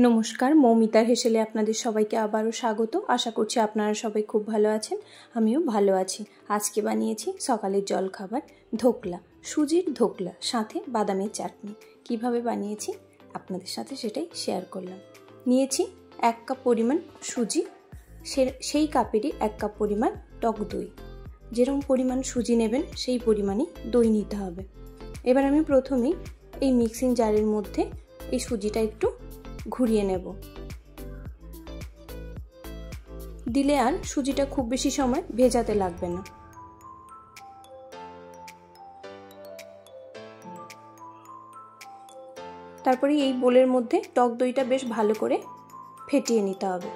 নমস্কার, মৌমিতার হেসেলে আপনাদের সবাইকে আবারও স্বাগত। আশা করছি আপনারা সবাই খুব ভালো আছেন, আমিও ভালো আছি। আজকে বানিয়েছি সকালের জলখাবার ধোকলা, সুজির ধোকলা, সাথে বাদামের চাটনি। কিভাবে বানিয়েছি আপনাদের সাথে সেটাই শেয়ার করলাম। নিয়েছি 1 কাপ পরিমাণ সুজি, সেই কাপেরই 1 কাপ পরিমাণ টক দই। যেরকম পরিমাণ সুজি নেবেন সেই পরিমাণই দই নিতে হবে। এবার আমি প্রথমেই এই মিক্সিং জারের মধ্যে এই সুজিটা একটু ঘুরিয়ে নেব। দিলে আর সুজিটা খুব বেশি সময় ভেজাতে লাগবে না। তারপরে এই বোলের মধ্যে টক দইটা বেশ ভালো করে ফেটিয়ে নিতে হবে।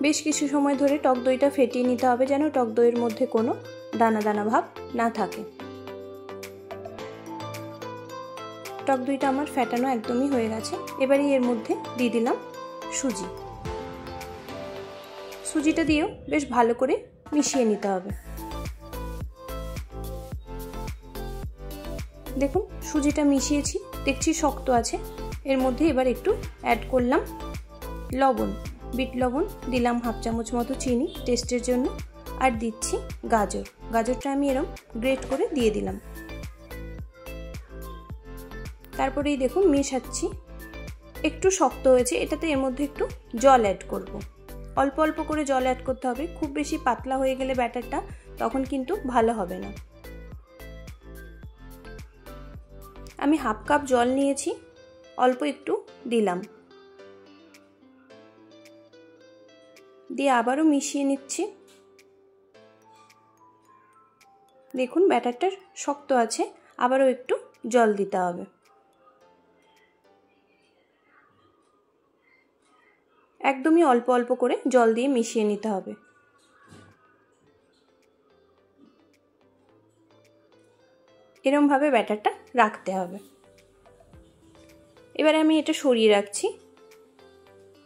বেশ কিছু সময় ধরে টক দইটা ফেটিয়ে নিতে হবে, যেন টক দইয়ের মধ্যে কোনো দানা দানা ভাব না থাকে। টক দইটা আমার ফেটানো একদমই হয়ে গেছে। এবারে এর মধ্যে দিয়ে দিলাম সুজিটা দিয়েও বেশ ভালো করে মিশিয়ে নিতে হবে। দেখুন সুজিটা মিশিয়েছি, দেখছি শক্ত আছে। এর মধ্যে এবার একটু অ্যাড করলাম লবণ, বিট লবণ দিলাম, 1/2 চামচ মতো চিনি টেস্টের জন্য, আর দিচ্ছি গাজরটা আমি এরকম গ্রেট করে দিয়ে দিলাম। তারপরেই দেখুন মেশাচ্ছি, একটু শক্ত হয়েছে। এটাতে এর মধ্যে একটু জল অ্যাড করব। অল্প অল্প করে জল অ্যাড করতে হবে, খুব বেশি পাতলা হয়ে গেলে ব্যাটারটা তখন কিন্তু ভালো হবে না। আমি 1/2 কাপ জল নিয়েছি, অল্প একটু দিলাম, দিয়ে আবারও মিশিয়ে নিচ্ছি। দেখুন ব্যাটারটা শক্ত আছে, আবারও একটু জল দিতে হবে। একদমই অল্প অল্প করে জল দিয়ে মিশিয়ে নিতে হবে। এরকমভাবে ব্যাটারটা রাখতে হবে। এবারে আমি এটা সরিয়ে রাখছি।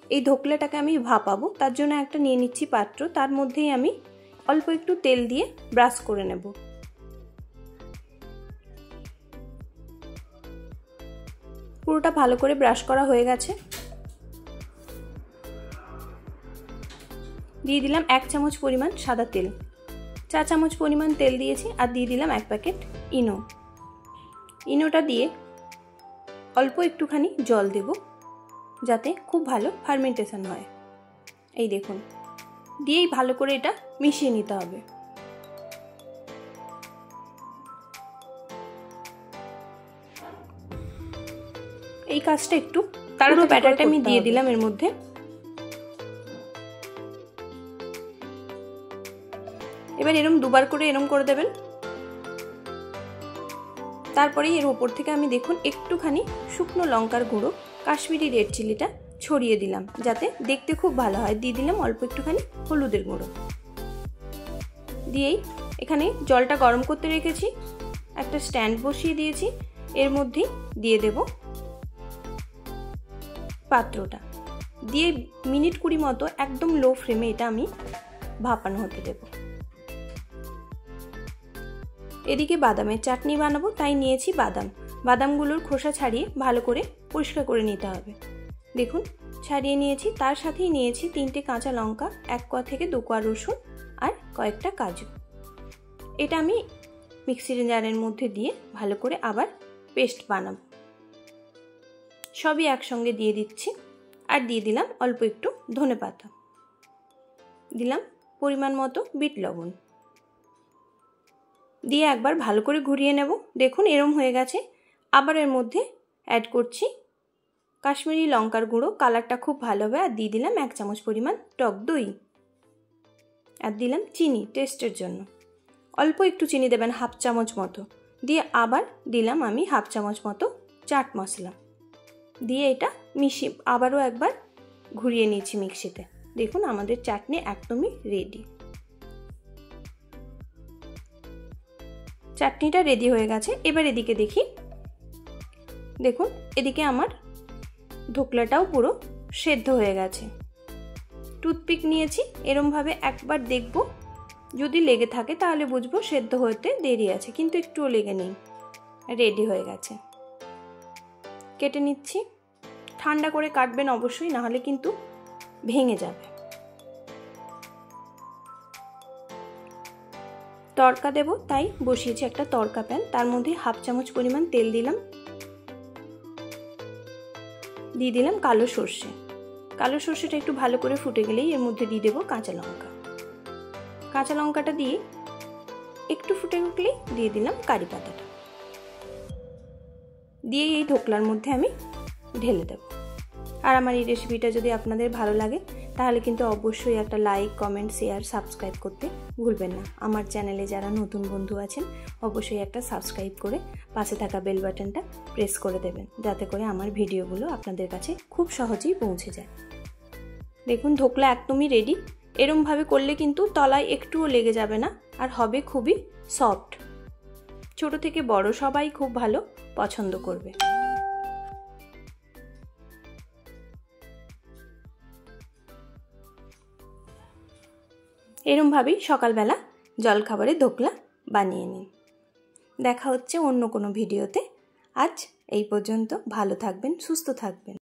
এই ধোকলাটাকে আমি ভাপাবো, তার জন্য একটা নিয়ে নিচ্ছি পাত্র। তার মধ্যেই আমি অল্প একটু তেল দিয়ে ব্রাশ করে নেব। পুরোটা ভালো করে ব্রাশ করা হয়ে গেছে। দিয়ে দিলাম 1 চামচ পরিমাণ সাদা তেল, 4 চামচ পরিমাণ তেল দিয়েছি, আর দিয়ে দিলাম 1 প্যাকেট ইনোটা দিয়ে অল্প একটুখানি জল দেব, যাতে খুব ভালো ফার্মেন্টেশন হয়। এই দেখুন, দিয়েই ভালো করে এটা মিশিয়ে নিতে হবে। এই কাজটা একটু তাড়াতাড়ি ব্যাটারটা আমি দিয়ে দিলাম এর মধ্যে। এবার এরকম দুবার করে এরকম করে দেবেন। তারপরে এর উপর থেকে আমি দেখুন একটুখানি শুকনো লঙ্কার গুঁড়ো, কাশ্মীরি রেড চিলিটা ছড়িয়ে দিলাম, যাতে দেখতে খুব ভালো হয়। দিয়ে দিলাম অল্প একটুখানি হলুদের গুঁড়ো। দিয়েই এখানে জলটা গরম করতে রেখেছি, একটা স্ট্যান্ড বসিয়ে দিয়েছি। এর মধ্যে দিয়ে দেব পাত্রটা, দিয়ে মিনিট 20 মতো একদম লো ফ্লেমে এটা আমি ভাপানো হতে দেব। এদিকে বাদামের চাটনি বানাবো, তাই নিয়েছি বাদামগুলোর খোসা ছাড়িয়ে ভালো করে পরিষ্কার করে নিতে হবে। দেখুন ছাড়িয়ে নিয়েছি। তার সাথেই নিয়েছি 3টে কাঁচা লঙ্কা, 1 কোয়া থেকে 2 কোয়া রসুন, আর কয়েকটা কাজু। এটা আমি মিক্সির জারের মধ্যে দিয়ে ভালো করে আবার পেস্ট বানাবো। সবই একসঙ্গে দিয়ে দিচ্ছি, আর দিয়ে দিলাম অল্প একটু ধনেপাতা, দিলাম পরিমাণ মতো বিট লবণ, দিয়ে একবার ভালো করে ঘুরিয়ে নেব। দেখুন এরম হয়ে গেছে। আবার এর মধ্যে অ্যাড করছি কাশ্মীরি লঙ্কার গুঁড়ো, কালারটা খুব ভালো হবে। আর দিয়ে দিলাম 1 চামচ পরিমাণ টক দই, আর দিলাম চিনি টেস্টের জন্য। অল্প একটু চিনি দেবেন, 1/2 চামচ মতো। দিয়ে আবার দিলাম আমি 1/2 চামচ মতো চাট মশলা, দিয়ে এটা মিশিয়ে আবারও একবার ঘুরিয়ে নিয়েছি মিক্সিতে। দেখুন আমাদের চাটনি একদমই রেডি। চাটনিটা রেডি হয়ে গেছে। এবার এদিকে দেখি, দেখুন এদিকে আমার ধোকলাটাও পুরো সেদ্ধ হয়ে গেছে। টুথপিক নিয়েছি, এরমভাবে একবার দেখব যদি লেগে থাকে তাহলে বুঝবো সেদ্ধ হতে দেরি আছে, কিন্তু একটুও লেগে নেই, রেডি হয়ে গেছে। কেটে নিচ্ছি। ঠান্ডা করে কাটবেন অবশ্যই, না হলে কিন্তু ভেঙে যাবে। তড়কা দেব, তাই বসিয়েছি একটা তড়কা প্যান। তার মধ্যে 1/2 চামচ পরিমাণ তেল দিলাম, দিয়ে দিলাম কালো সর্ষে। কালো সর্ষেটা একটু ভালো করে ফুটে গেলেই এর মধ্যে দিয়ে দেবো কাঁচা লঙ্কা। কাঁচা লঙ্কাটা দিয়ে একটু ফুটে উঠলেই দিয়ে দিলাম কারি পাতাটা, দিয়ে এই ধোকলার মধ্যে আমি ঢেলে দেব। আর আমার এই রেসিপিটা যদি আপনাদের ভালো লাগে তাহলে কিন্তু অবশ্যই একটা লাইক, কমেন্ট, শেয়ার, সাবস্ক্রাইব করতে ভুলবেন না। আমার চ্যানেলে যারা নতুন বন্ধু আছেন অবশ্যই একটা সাবস্ক্রাইব করে পাশে থাকা বেল বাটনটা প্রেস করে দেবেন, যাতে করে আমার ভিডিওগুলো আপনাদের কাছে খুব সহজেই পৌঁছে যায়। দেখুন ধোকলা একদমই রেডি। এরমভাবে করলে কিন্তু তলায় একটুও লেগে যাবে না, আর হবে খুবই সফট। ছোট থেকে বড় সবাই খুব ভালো পছন্দ করবে। এরমভাবেই সকালবেলা জলখাবারে ধোকলা বানিয়ে নিন। দেখা হচ্ছে অন্য কোনো ভিডিওতে। আজ এই পর্যন্ত। ভালো থাকবেন, সুস্থ থাকবেন।